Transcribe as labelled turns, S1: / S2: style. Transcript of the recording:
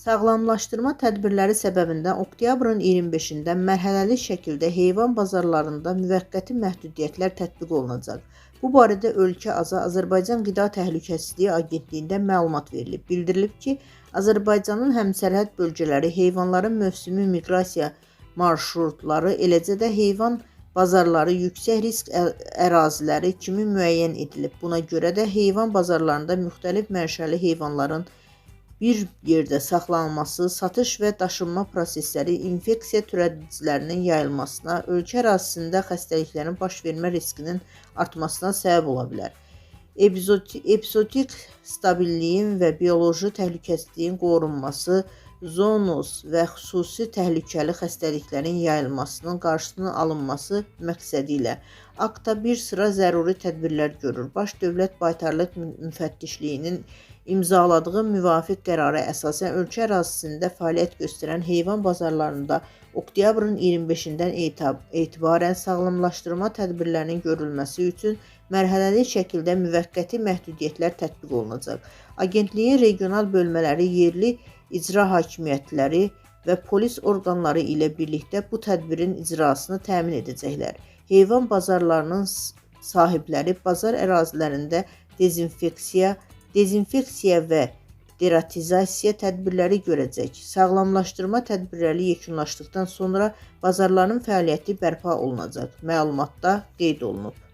S1: Sağlamlaşdırma tədbirləri səbəbindən oktyabrın 25-də mərhələli şəkildə heyvan bazarlarında müvəqqəti məhdudiyyətlər tətbiq olunacaq. Bu barədə ölkə Azərbaycan Qida Təhlükəsizliyi Agentliyindən məlumat verilib. Bildirilib ki, Azərbaycanın həmsərhəd bölgələri, heyvanların mövsümi miqrasiya marşrutları, eləcə də heyvan bazarları yüksək risk əraziləri kimi müəyyən edilib. Buna görə də heyvan bazarlarında müxtəlif mənşəli heyvanların bir yerdə saxlanılması, satış və daşınma prosesləri infeksiya törədicilərinin yayılmasına, ölkə ərazisində xəstəliklərin baş vermə riskinin artmasına səbəb ola bilər. Epizootik stabilliyin və bioloji təhlükəsizliyin qorunması, zoonoz və xüsusi təhlükəli xəstəliklərin yayılmasının qarşısının alınması məqsədi ilə aktda bir sıra zəruri tədbirlər görür. Baş Dövlət Baytarlıq Müfəttişliyinin imzaladığı müvafiq qərara əsasən ölkə ərazisində fəaliyyət göstərən heyvan bazarlarında oktyabrın 25-dən etibarən sağlamlaşdırma tədbirlərinin görülməsi üçün mərhələli şəkildə müvəqqəti məhdudiyyətlər tətbiq olunacaq. Agentliyin regional bölmələri, yerli icra hakimiyyətləri və polis orqanları ilə birlikdə bu tədbirin icrasını təmin edəcəklər. Heyvan bazarlarının sahibləri bazar ərazilərində dezinfeksiya və deratizasiya tədbirləri görəcək. Sağlamlaşdırma tədbirləri yekunlaşdıqdan sonra bazarların fəaliyyəti bərpa olunacaq. Məlumatda qeyd olunub.